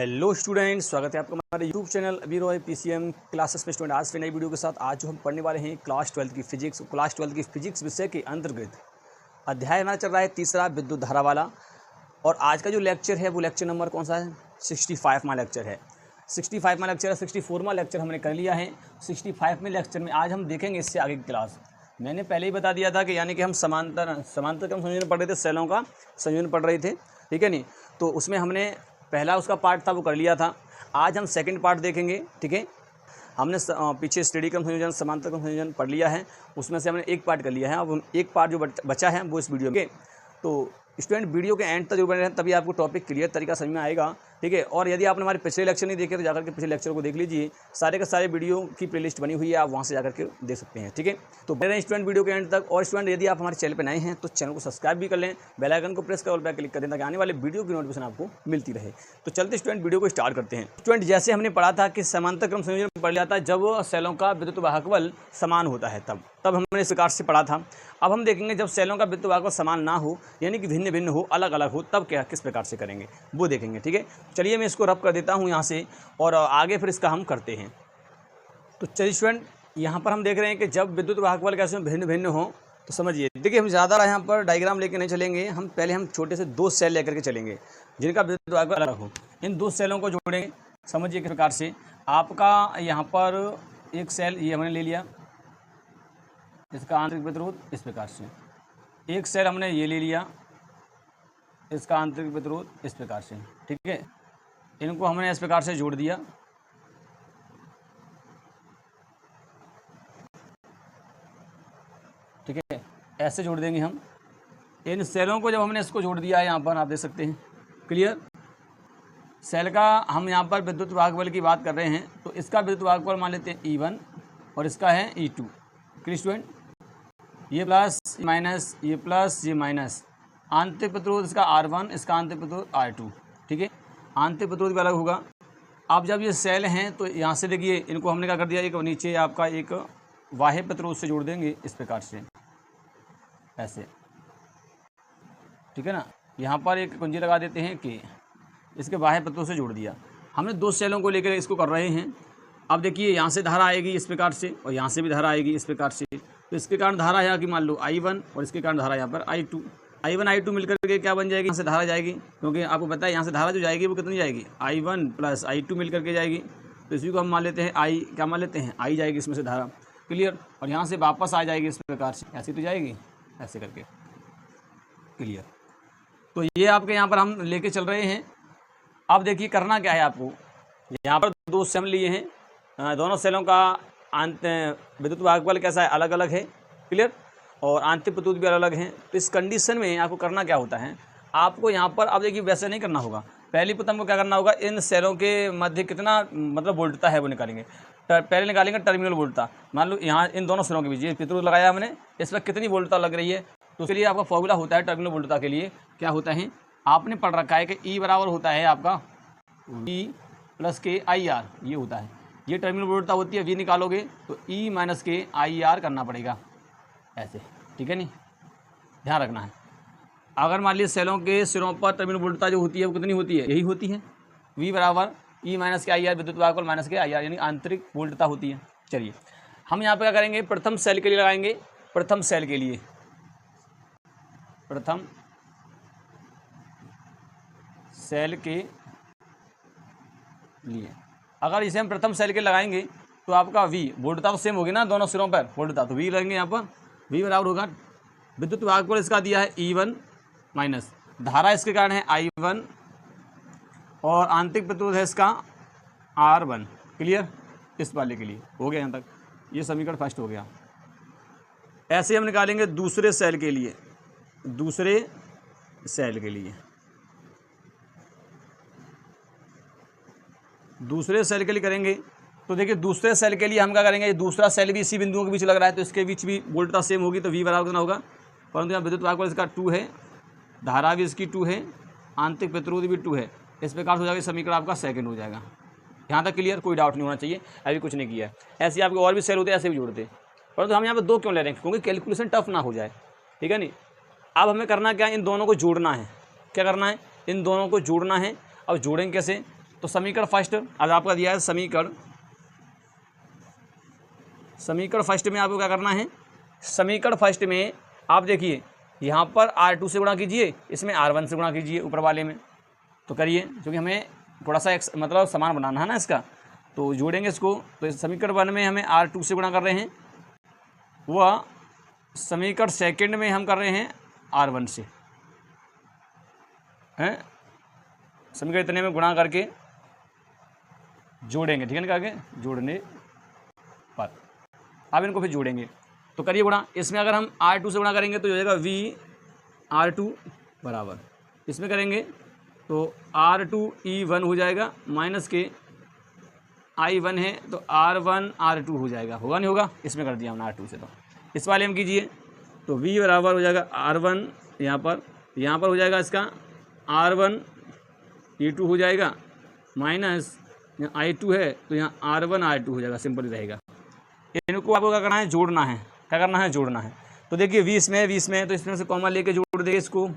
Hello student, स्वागत है आपका हमारे यूट्यूब चैनल अभी रॉय पीसीएम क्लासेस में। स्टूडेंट आज फिर नई वीडियो के साथ आज जो हम पढ़ने वाले हैं क्लास 12 की फिजिक्स विषय के अंतर्गत अध्याय हमारा चल रहा है तीसरा विद्युत धारा वाला। और आज का जो लेक्चर है वो लेक्चर नंबर कौन सा है? 65वां लेक्चर है। 65वां लेक्चर है। 64वां लेक्चर हमने कर लिया है। 65वें लेक्चर में आज हम देखेंगे इससे आगे की क्लास। मैंने पहले ही बता दिया था कि यानी कि हम समांतर क्रम संयोजन पढ़ रहे थे, सेलों का संयोजन पढ़ रहे थे, ठीक है नहीं। तो उसमें हमने पहला उसका पार्ट था वो कर लिया था। आज हम सेकंड पार्ट देखेंगे, ठीक है। हमने पीछे स्टेडी क्रम संयोजन, समांतर क्रम संयोजन पढ़ लिया है, उसमें से हमने एक पार्ट कर लिया है। अब हम एक पार्ट जो बचा है वो इस वीडियो में। तो स्टूडेंट वीडियो के एंड तक जो बने रहें तभी आपको टॉपिक क्लियर तरीका समझ में आएगा, ठीक है। और यदि आपने हमारे पिछले लेक्चर नहीं देखे तो जाकर के पिछले लेक्चर को देख लीजिए। सारे के सारे वीडियो की प्लेलिस्ट बनी हुई है, आप वहाँ से जाकर के देख सकते हैं, ठीक है। तो बने रहें स्टूडेंट वीडियो के एंड तक। और स्टूडेंट यदि आप हमारे चैनल पर नए हैं तो चैनल को सब्सक्राइब भी कर लें, बेल आइकन को प्रेस कर ऑल पे क्लिक कर दें ताकि आने वाले वीडियो की नोटिफिकेशन आपको मिलती रहे। तो चलते स्टूडेंट वीडियो को स्टार्ट करते हैं। स्टूडेंट जैसे हमने पढ़ा था कि समांतर क्रम संयोजन पढ़ लिया था जब सेलों का विद्युत वाहकबल समान होता है, तब हमने इस प्रकार से पढ़ा था। अब हम देखेंगे जब सेलों का विद्युत वाहकबल समान ना हो, यानी कि भिन्न भिन्न हो, अलग अलग हो, तब क्या किस प्रकार से करेंगे वो देखेंगे, ठीक है। चलिए मैं इसको रब कर देता हूँ यहाँ से और आगे फिर इसका हम करते हैं। तो चलिए स्टूडेंट यहाँ पर हम देख रहे हैं कि जब विद्युत वाहकबल कैसे भिन्न भिन्न हो तो समझिए। देखिए हम ज़्यादा यहाँ पर डायग्राम लेके नहीं चलेंगे, हम पहले हम छोटे से दो सेल लेकर के चलेंगे जिनका विद्युत वाहकबल अलग हो। इन दो सेलों को जोड़ेंगे, समझिए किस प्रकार से। आपका यहाँ पर एक सेल ये हमने ले लिया, इसका आंतरिक प्रतिरोध इस प्रकार से। एक सेल हमने ये ले लिया, इसका आंतरिक प्रतिरोध इस प्रकार से, ठीक है। इनको हमने इस प्रकार से जोड़ दिया, ठीक है। ऐसे जोड़ देंगे हम इन सेलों को। जब हमने इसको जोड़ दिया है यहाँ पर आप देख सकते हैं, क्लियर। सेल का हम यहाँ पर विद्युत वाहकबल की बात कर रहे हैं तो इसका विद्युत वाहकबल मान लेते हैं E1 और इसका है E2, क्लियर स्टूडेंट। ये प्लस माइनस, ये प्लस ये माइनस। आंतरिक प्रतिरोध इसका R1, इसका आंतरिक प्रतिरोध R2, ठीक है। आंतरिक प्रतिरोध भी अलग होगा। अब जब ये सेल हैं तो यहाँ से देखिए इनको हमने क्या कर दिया, एक नीचे आपका एक बाह्य प्रतिरोध से जोड़ देंगे इस प्रकार से, ऐसे, ठीक है ना। यहाँ पर एक कुंजी लगा देते हैं कि इसके बाह्य प्रतिरोध से जोड़ दिया। हमने दो सेलों को लेकर इसको कर रहे हैं। अब देखिए यहाँ से धारा आएगी इस प्रकार से और यहाँ से भी धारा आएगी इस प्रकार से। तो इसके कारण धारा यहाँ की मान लो I1 और इसके कारण धारा यहाँ पर I2। I1 I2 मिलकर के क्या बन जाएगी, यहाँ से धारा जाएगी, क्योंकि आपको पता है यहाँ से धारा जो जाएगी वो कितनी जाएगी, I1 प्लस I2 मिलकर के जाएगी। तो इसी को हम मान लेते हैं I, क्या मान लेते हैं, I जाएगी इसमें से धारा, क्लियर। और यहाँ से वापस आ जाएगी इस प्रकार से, ऐसी तो जाएगी ऐसे करके, क्लियर। तो ये आपके यहाँ पर हम लेके चल रहे हैं। अब देखिए करना क्या है आपको, यहाँ पर दो सेल लिए हैं, दोनों सेलों का विद्युत वाहकबल कैसा है, अलग अलग है, क्लियर। और आंतरिक प्रतिरोध भी अलग अलग हैं। तो इस कंडीशन में आपको करना क्या होता है, आपको यहाँ पर अब देखिए वैसे नहीं करना होगा। पहली प्रथम को क्या करना होगा, इन सेलों के मध्य कितना मतलब वोल्टता है वो निकालेंगे। पहले निकालेंगे टर्मिनल वोल्टता। मान लो यहाँ इन दोनों सेलों के बीच ये प्रतिरोध लगाया हमने, इस पर कितनी वोल्टता लग रही है। तो उसके लिए आपका फॉर्मूला होता है टर्मिनल वोल्टता के लिए, क्या होता है, आपने पढ़ रखा है कि E बराबर होता है आपका V प्लस के IR, ये होता है, ये टर्मिनल वोल्टता होती है। V निकालोगे तो E माइनस के IR करना पड़ेगा ऐसे, ठीक है नहीं, ध्यान रखना है। अगर मान लीजिए सेलों के सिरों पर टर्मिनल वोल्टता जो होती है वो कितनी होती है, यही होती है, V बराबर E माइनस के IR, विद्युत वाहकबल माइनस के IR, यानी आंतरिक वोल्टता होती है। चलिए हम यहाँ पे क्या करेंगे, प्रथम सेल के लिए लगाएंगे। प्रथम सेल के लिए, प्रथम सेल के लिए अगर इसे हम प्रथम सेल के लगाएंगे तो आपका V वोल्टता तो सेम होगी ना, दोनों सिरों पर वोल्टता, तो V लगेंगे यहाँ पर। V बराबर होगा विद्युत वाहकबल इसका दिया है E1 माइनस धारा इसके कारण है I1 और आंतरिक प्रतिरोध है इसका R1, क्लियर। इस वाले के लिए हो गया यहाँ तक, ये समीकरण फर्स्ट हो गया। ऐसे हम निकालेंगे दूसरे सेल के लिए, दूसरे सेल के लिए, दूसरे सेल के लिए करेंगे। तो देखिए दूसरे सेल के लिए हम क्या करेंगे, दूसरा सेल भी इसी बिंदुओं के बीच लग रहा है तो इसके बीच भी वोल्टता सेम होगी, तो V बराबर कितना होगा, परंतु यहाँ विद्युत वाहकबल इसका 2 है, धारा भी इसकी 2 है, आंतरिक प्रतिरोध भी 2 है। इस प्रकार से हो जाएगा, समीकरण आपका सेकंड हो जाएगा। यहाँ तक क्लियर, कोई डाउट नहीं होना चाहिए, अभी कुछ नहीं किया है। ऐसे आपके और भी सेल होते हैं, ऐसे भी जोड़ते, परंतु हम यहाँ पर 2 क्यों ले रहे हैं, क्योंकि कैलकुलेशन टफ ना हो जाए, ठीक है नहीं। अब हमें करना क्या है, इन दोनों को जोड़ना है। क्या करना है, इन दोनों को जोड़ना है। अब जोड़ेंगे कैसे, तो समीकरण फर्स्ट आज आपका दिया है समीकरण फर्स्ट में आपको क्या करना है, समीकरण फर्स्ट में आप देखिए यहाँ पर R2 से गुणा कीजिए, इसमें R1 से गुणा कीजिए ऊपर वाले में, तो करिए क्योंकि हमें थोड़ा सा मतलब समान बनाना है ना इसका, तो जोड़ेंगे इसको। तो इस समीकरण 1 में हमें R2 से गुणा कर रहे हैं, वह समीकरण सेकंड में हम कर रहे हैं R1 से, हैं समीकरण इतने में गुणा करके जोड़ेंगे, ठीक है ना, करके जोड़ने पर अब इनको फिर जोड़ेंगे। तो करिए गुणा, इसमें अगर हम R2 से गुणा करेंगे तो हो जाएगा VR2 बराबर, इसमें करेंगे तो R2E1 हो जाएगा माइनस के I1 है तो R1R2 हो जाएगा, होगा नहीं होगा, इसमें कर दिया हमने R2 से। तो इस वाले में कीजिए तो V बराबर हो जाएगा R1, यहाँ पर हो जाएगा इसका R1E2 हो जाएगा माइनस यहाँ I2 है तो यहाँ R1R2 हो जाएगा, सिंपल ही रहेगा। इनको आपको क्या करना है, जोड़ना है, क्या करना है, जोड़ना है। तो देखिए 20 में तो इसमें से कॉमन लेके जोड़ देंगे, इसको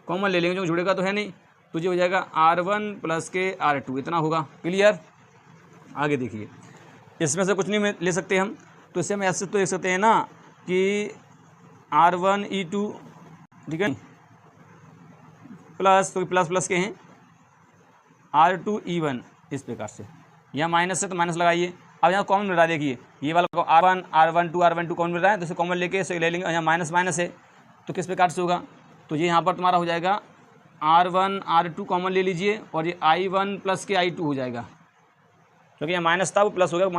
कॉमन ले लेंगे, जो जुड़ेगा तो है नहीं, तो ये हो जाएगा R1 प्लस के R2 इतना होगा। क्लियर, आगे देखिए इसमें से कुछ नहीं ले सकते हम, तो इससे हम ऐसे तो देख सकते हैं ना कि R1E2, ठीक है, प्लस तो प्लस के हैं R2E1, इस प्रकार से। यहाँ माइनस है तो माइनस लगाइए, अब यहाँ कॉमन मिल रहा है, देखिए ये वाला R1 2 कॉमन मिल रहा है, तो इसे कॉमन लेके इसे ले लेंगे। यहाँ माइनस है तो किस प्रकार से होगा, तो ये यहाँ पर तुम्हारा हो जाएगा R1 R2 कॉमन ले लीजिए और ये I1 प्लस के I2 हो जाएगा, क्योंकि यहाँ माइनस था वो प्लस हो गया,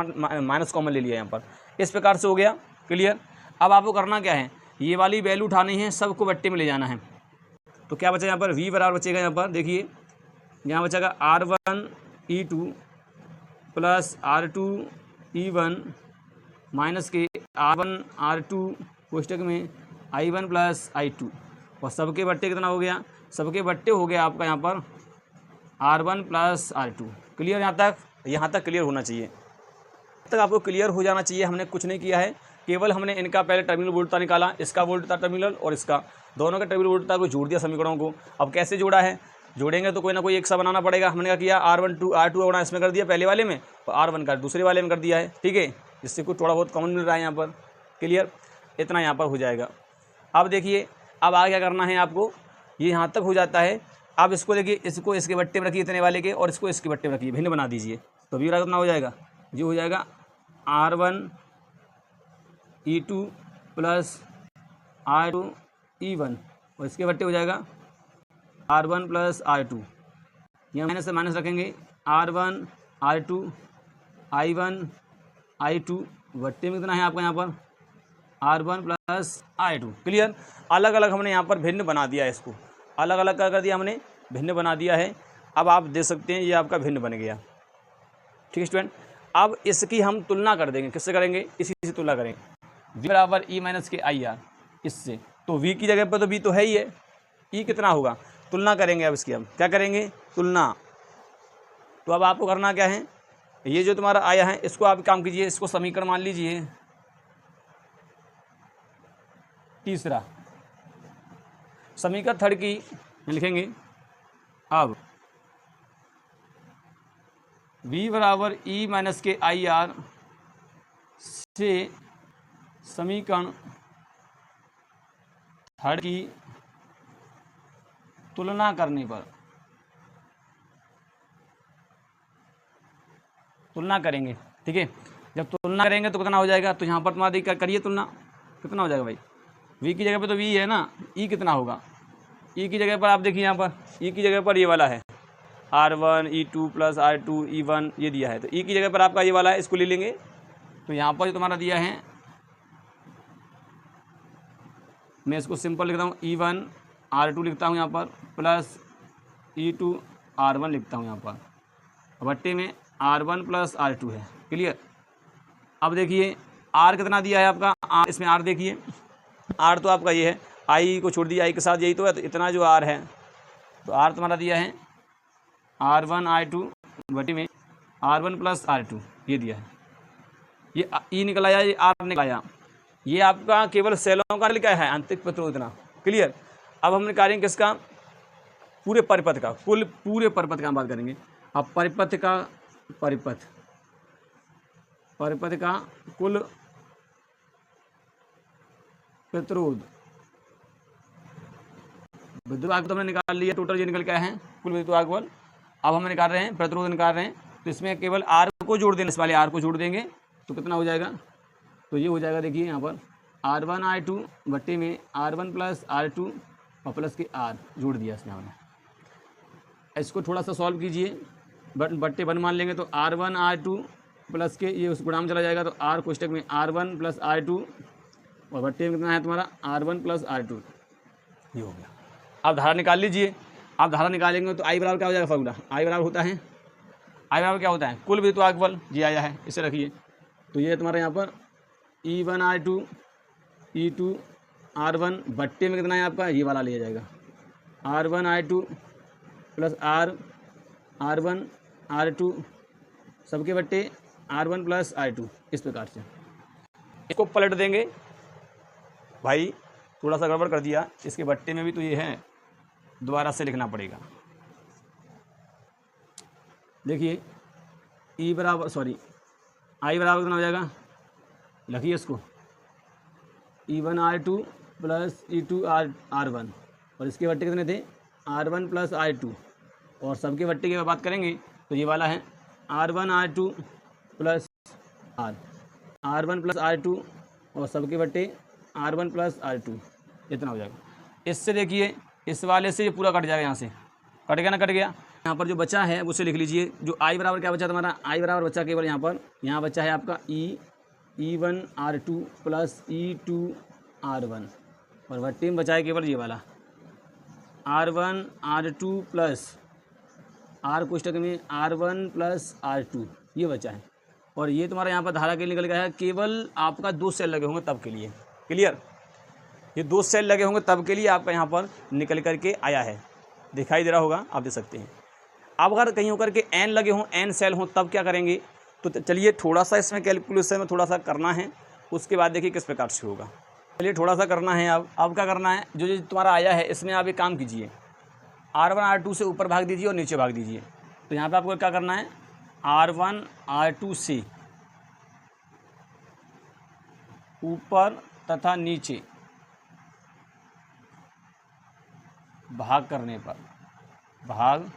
माइनस कॉमन ले लिया यहाँ पर, इस प्रकार से हो गया। क्लियर, अब आपको करना क्या है, ये वाली वैल्यू उठानी है, सबको बट्टे में ले जाना है। तो क्या बचा यहाँ पर, V बराबर बचेगा, यहाँ पर देखिए यहाँ बचेगा R1E2 प्लस R2E1 माइनस के R1R2 कोष्टक में I1 प्लस I2, और सबके बट्टे कितना हो गया, सबके बट्टे हो गया आपका यहाँ पर R1 प्लस R2। क्लियर, यहाँ तक क्लियर होना चाहिए, तक आपको क्लियर हो जाना चाहिए। हमने कुछ नहीं किया है, केवल हमने इनका पहले टर्मिनल वोल्ट निकाला, इसका वोल्ट था टर्मिनल और इसका, दोनों का टर्मिनल वोल्ट था, को जोड़ दिया समीकरणों को। अब कैसे जोड़ा है, जोड़ेंगे तो कोई ना कोई एक सा बनाना पड़ेगा। हमने क्या किया, R2 गुणा इसमें कर दिया पहले वाले में, और R1 का दूसरे वाले में कर दिया है, ठीक है, जिससे कुछ थोड़ा बहुत कॉमन मिल रहा है यहाँ पर। क्लियर, इतना यहाँ पर हो जाएगा। अब देखिए अब आगे क्या करना है आपको, ये यहाँ तक हो जाता है। अब इसको देखिए, इसको इसके बट्टे में रखिए इतने वाले के, और इसको इसके बट्टे में रखिए, भिन्न बना दीजिए, तो भी कितना हो जाएगा, ये हो जाएगा R1E2 प्लस R2E1, और इसके बट्टे हो जाएगा R1 प्लस R2, यहाँ माइनस से माइनस रखेंगे, R1 R2 I1 I2 बट्टे में कितना है आपका यहाँ पर R1 प्लस I2। क्लियर, अलग अलग हमने यहाँ पर भिन्न बना दिया है, इसको अलग अलग कर दिया हमने, भिन्न बना दिया है। अब आप देख सकते हैं ये आपका भिन्न बन गया, ठीक है स्टूडेंट। अब इसकी हम तुलना कर देंगे, किससे करेंगे, इसी से तुलना करेंगे, V बराबर E माइनस के IR, इससे तो V की जगह पर तो V तो है ही है, E कितना होगा, तुलना करेंगे। अब इसकी हम क्या करेंगे, तुलना। तो अब आपको करना क्या है, ये जो तुम्हारा आया है इसको आप काम कीजिए, इसको समीकरण मान लीजिए तीसरा, समीकरण थर्ड की लिखेंगे। अब V बराबर E माइनस के IR से समीकरण थर्ड की तुलना करने पर, तुलना करेंगे, ठीक है। जब तुलना करेंगे तो कितना हो जाएगा, तो यहाँ पर तुम्हारा करिए तुलना, कितना हो जाएगा भाई, V की जगह पे तो V है ना, E कितना होगा, E की जगह पर आप देखिए यहाँ पर E की जगह पर ये वाला है R1E2 प्लस R2E1 ये दिया है, तो E की जगह पर आपका ये वाला है, इसको ले लेंगे। तो यहाँ पर जो तुम्हारा दिया है, मैं इसको सिंपल लिखता हूँ, E1 R2 लिखता हूँ यहाँ पर, प्लस E2 R1 लिखता हूँ यहाँ पर, बट्टे में R1 प्लस R2 है। क्लियर, अब देखिए R कितना दिया है आपका, इसमें R देखिए, R तो आपका ये है, I को छोड़ दिया, I के साथ यही तो है, तो इतना जो R है, तो R तुम्हारा दिया है R1 I2 बटे में R1 प्लस R2 ये दिया है, ये E निकल आया, ये R निकल आया, ये आपका केवल सेलों का लिखा है, आंतरिक प्रतिरोध इतना। क्लियर, अब हम निकालेंगे किसका, पूरे परिपथ का, कुल पूरे परिपथ का हम बात करेंगे। अब परिपथ का कुल प्रतिरोध, विद्युत भाग तो हमने निकाल लिया, टोटल ये निकल के आए हैं कुल विद्युत भाग बल। अब हम निकाल रहे हैं प्रतिरोध निकाल रहे हैं, तो इसमें केवल आर को जोड़ देंगे, इस वाले आर को जोड़ देंगे तो कितना हो जाएगा, तो ये हो जाएगा देखिए यहाँ पर R1 R2 बट्टे में R1 प्लस R2 और प्लस के R जोड़ दिया इसमें हमने। इसको थोड़ा सा सॉल्व कीजिए, बट्टे वन मान लेंगे तो R1 R2 प्लस के ये उस गुणाम चला जाएगा तो R कोष्टक में R1 प्लस R2 और बट्टे में कितना है तुम्हारा R1 प्लस R2, ये हो गया। अब धारा निकाल लीजिए, आप धारा निकालेंगे तो I बराबर क्या हो जाएगा, फॉर्मूला I बराबर होता है, I बराबर क्या होता है, कुल विद्युत भाग बल, ये आया है, इसे रखिए। तो ये तुम्हारे यहाँ पर E1 R2 E2 R1 बट्टे में कितना है आपका, ये वाला लिया जाएगा R1 R2 plus R1 R2 सबके बट्टे R1 प्लस R2, इस प्रकार से इसको पलट देंगे। भाई थोड़ा सा गड़बड़ कर दिया, इसके बट्टे में भी तो ये है, दोबारा से लिखना पड़ेगा। देखिए I बराबर कितना हो जाएगा, लिखिए इसको E1 R2 plus E2 R1 और इसके बट्टे कितने थे R1 प्लस R2 और सबके बट्टे की बात करेंगे तो ये वाला है R1 R2 plus R1 plus R2 और सबके बट्टे R1 प्लस R2, इतना हो जाएगा। इससे देखिए इस वाले से ये पूरा कट जाएगा, यहाँ से कट गया ना, कट गया। यहाँ पर जो बचा है उसे लिख लीजिए, जो I बराबर क्या बचा तुम्हारा, I बराबर बचा केवल यहाँ बचा है आपका E1 R2 plus E2 R1 और बट्टे में बचा है केवल ये वाला R1 R2 प्लस R कोष्टक में R1 प्लस R2, ये बचा है। और ये तुम्हारा यहाँ पर धारा के निकल गया है, केवल आपका 2 सेल लगे होंगे तब के लिए, क्लियर, ये 2 सेल लगे होंगे तब के लिए आपका यहाँ पर निकल करके आया है, दिखाई दे रहा होगा, आप देख सकते हैं। अब अगर कहीं होकर के n लगे हों, n सेल हों, तब क्या करेंगे, तो चलिए थोड़ा सा इसमें कैलकुलेशन में थोड़ा सा करना है, उसके बाद देखिए किस प्रकार से होगा। चलिए थोड़ा सा करना है। अब क्या करना है, जो तुम्हारा आया है इसमें आप एक काम कीजिए, R1 R2 से ऊपर भाग दीजिए और नीचे भाग दीजिए। तो यहाँ पे आपको क्या करना है, R1 R2 से ऊपर तथा नीचे भाग करने पर भाग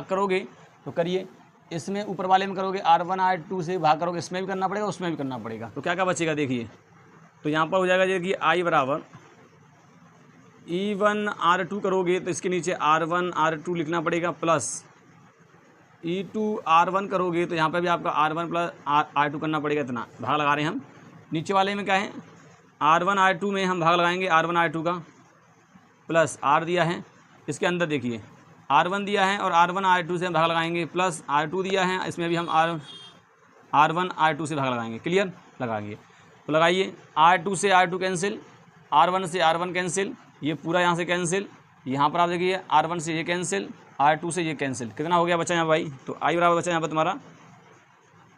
करोगे तो करिए, इसमें ऊपर वाले में करोगे R1 R2 से भाग करोगे, इसमें भी करना पड़ेगा, उसमें भी करना पड़ेगा। तो क्या क्या बचेगा देखिए, तो यहाँ पर हो जाएगा देखिए I बराबर E1 R2 करोगे तो इसके नीचे R1 R2 लिखना पड़ेगा, प्लस E2 R1 करोगे तो यहाँ पर भी आपका R1 प्लस R2 करना पड़ेगा। इतना भाग लगा रहे हैं हम। नीचे वाले में क्या है, R1 R2 में हम भाग लगाएंगे R1 R2 का, प्लस R दिया है, इसके अंदर देखिए R1 दिया है और R1 R2 से हम भाग लगाएंगे, प्लस R2 दिया है, इसमें भी हम R1 R2 से भाग लगाएंगे, क्लियर, लगाएंगे। तो लगाइए, R2 से R2 कैंसिल, R1 से R1 कैंसिल, ये पूरा यहाँ से कैंसिल, यहाँ पर आप देखिए R1 से ये कैंसिल, R2 से ये कैंसिल, कितना हो गया बचा यहाँ भाई, तो I बराबर बचा यहाँ पर तुम्हारा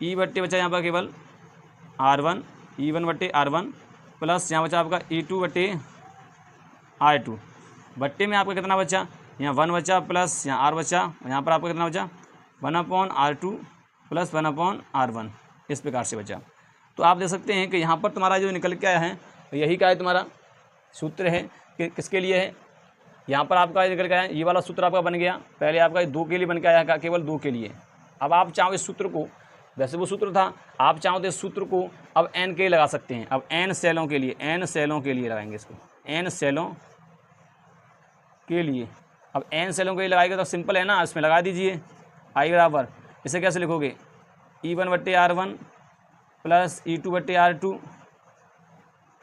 E बट्टे बचा यहाँ पर केवल R1, E1 बट्टे R1 प्लस यहाँ बचा आपका E2 बट्टे R2, बट्टे में आपका कितना बचा, यहाँ 1 बचा प्लस यहाँ R बचा, यहाँ पर आपका कितना बचा 1/R2 प्लस 1/R1, इस प्रकार से बचा। तो आप देख सकते हैं कि यहाँ पर तुम्हारा जो निकल के आया है यही का है तुम्हारा सूत्र है कि किसके लिए है, यहाँ पर आपका निकल के आया ये वाला सूत्र आपका बन गया। पहले आपका 2 के लिए बन के आया था, केवल 2 के लिए। अब आप चाहो इस सूत्र को, वैसे वो सूत्र था, आप चाहो तो इस सूत्र को अब n के लगा सकते हैं। अब n सेलों के लिए लगाएंगे इसको, n सेलों के लिए। अब n सेलों के लिए लगाएंगे तो सिंपल है ना, इसमें लगा दीजिए I बराबर, इसे कैसे लिखोगे, E1 बट्टे R1 प्लस E2 बट्टे R2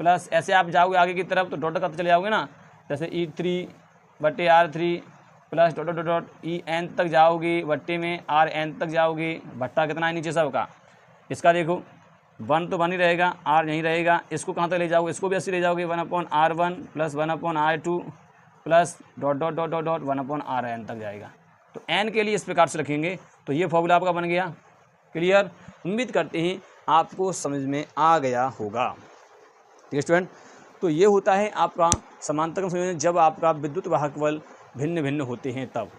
प्लस, ऐसे आप जाओगे आगे की तरफ तो डॉट करते चले जाओगे ना, जैसे E3 बट्टे R3 plus dot dot dot En तक जाओगे, बट्टे में Rn तक जाओगे, भट्टा कितना है नीचे सबका, इसका देखो 1 तो 1 ही रहेगा, R यहीं रहेगा, इसको कहाँ तक ले जाओगे, इसको भी ऐसे ले जाओगे 1/R1 plus 1/R2 plus dot dot dot dot dot 1/Rn तक जाएगा। तो n के लिए इस प्रकार से रखेंगे, तो ये फॉर्मूला आपका बन गया, क्लियर। उम्मीद करते हैं आपको समझ में आ गया होगा, ठीक है स्टूडेंट। तो ये होता है आपका समांतर संयोजन, जब आपका विद्युत वाहक बल भिन्न भिन्न होते हैं तब,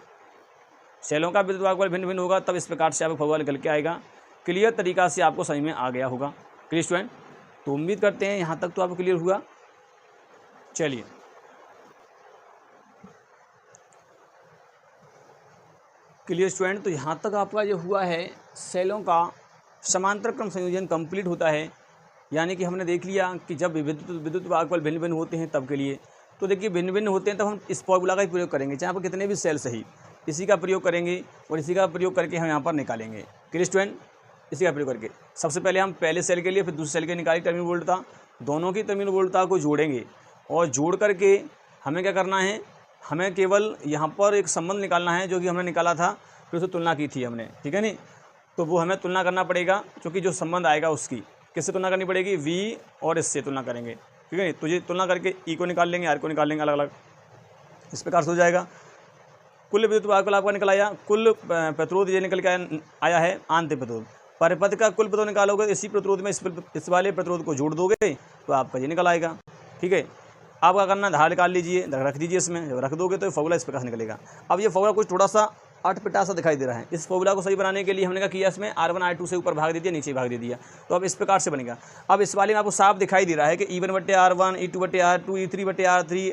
सेलों का विद्युत वाहक बल भिन्न भिन्न होगा तब इस प्रकार से आपको फॉर्मूला निकल के आएगा। क्लियर तरीका से आपको समझ में आ गया होगा। Clear student? तो उम्मीद करते हैं यहाँ तक तो आपको क्लियर हुआ। चलिए क्लियर स्टूडेंट, तो यहाँ तक आपका जो हुआ है सेलों का समांतर क्रम संयोजन कंप्लीट होता है। यानी कि हमने देख लिया कि जब विद्युत वाहक बल भिन्न भिन्न होते हैं तब के लिए, तो देखिए भिन्न भिन्न होते हैं तब हम इस फॉर्मूला का ही प्रयोग करेंगे, चाहे पर कितने भी सेल सही, इसी का प्रयोग करेंगे और इसी का प्रयोग करके हम यहाँ पर निकालेंगे। Clear student? इसी का प्रयोग करके सबसे पहले हम पहले सेल के लिए फिर दूसरे सेल के निकाली टर्मिनल वोल्टता, दोनों की टर्मिनल वोल्टता को जोड़ेंगे और जोड़ करके हमें क्या करना है, हमें केवल यहाँ पर एक संबंध निकालना है जो कि हमने निकाला था, फिर उससे तुलना की थी हमने, ठीक है नहीं? तो वो हमें तुलना करना पड़ेगा, क्योंकि जो संबंध आएगा उसकी किससे तुलना करनी पड़ेगी, V और इससे तुलना करेंगे, ठीक है नहीं? तो ये तुलना करके E को निकाल लेंगे, R को निकाल लेंगे अलग अलग, इस प्रकार से हो जाएगा। कुल विद्युत वाहक बल आपका निकल आया, कुल प्रतिरोध ये निकल के आया है आंतरिक प्रतिरोध। परिपथ का कुल प्रतिरोध निकालोगे, इसी प्रतिरोध में इस वाले प्रतिरोध को जोड़ दोगे तो आपका ये निकल आएगा, ठीक है? आप क्या करना, धार निकाल लीजिए, रख दीजिए इसमें, जब रख दोगे तो फॉर्मूला इस प्रकार से निकलेगा। अब ये फॉर्मूला कुछ थोड़ा सा अटपटा सा दिखाई दे रहा है, इस फॉर्मूला को सही बनाने के लिए हमने क्या किया, इसमें R1 R2 से ऊपर भाग दे दिया, नीचे भाग दे दिया, तो अब इस प्रकार से बनेगा। अब इस वाले में आपको साफ दिखाई दे रहा है कि E1/R1, E2/R2, E3/R3,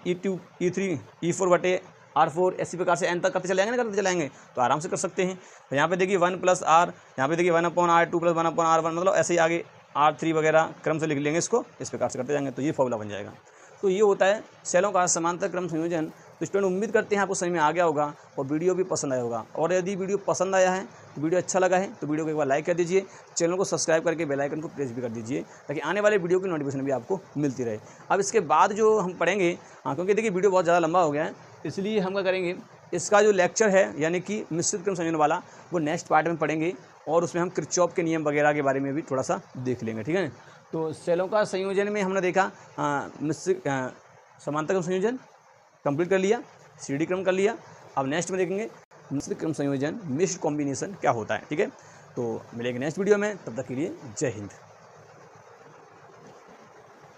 E2, E3, E4/R4, इसी प्रकार से n तक करते चलेंगे ना, करते चलेंगे तो आराम से कर सकते हैं। तो यहाँ पे देखिए 1 + R, यहाँ पे देखिए 1/R2 + 1/R1, मतलब ऐसे ही आगे R3 वगैरह क्रम से लिख लेंगे इसको, इस प्रकार से करते जाएंगे तो ये फॉर्मूला बन जाएगा। तो ये होता है सेलों का समांतर क्रम संयोजन। तो स्टूडेंट उम्मीद करते हैं आपको समझ में आ गया होगा और वीडियो भी पसंद आया होगा। और यदि वीडियो पसंद आया है, वीडियो अच्छा लगा है तो वीडियो को एक बार लाइक कर दीजिए, चैनल को सब्सक्राइब करके बेल आइकन को प्रेस भी कर दीजिए, ताकि आने वाले वीडियो की नोटिफिकेशन भी आपको मिलती रहे। अब इसके बाद जो हम पढ़ेंगे, क्योंकि देखिए वीडियो बहुत ज़्यादा लंबा हो गया है, इसलिए हम क्या करेंगे, इसका जो लेक्चर है यानी कि मिश्रित क्रम संयोजन वाला, वो नेक्स्ट पार्ट में पढ़ेंगे और उसमें हम किरचॉफ के नियम वगैरह के बारे में भी थोड़ा सा देख लेंगे, ठीक है। तो सेलों का संयोजन में हमने देखा मिश्रित समांतर क्रम संयोजन कंप्लीट कर लिया, सीडी क्रम कर लिया। अब नेक्स्ट में देखेंगे मिश्रित क्रम संयोजन, मिक्स्ड कॉम्बिनेशन क्या होता है, ठीक है। तो मिलेंगे नेक्स्ट वीडियो में, तब तक के लिए जय हिंद।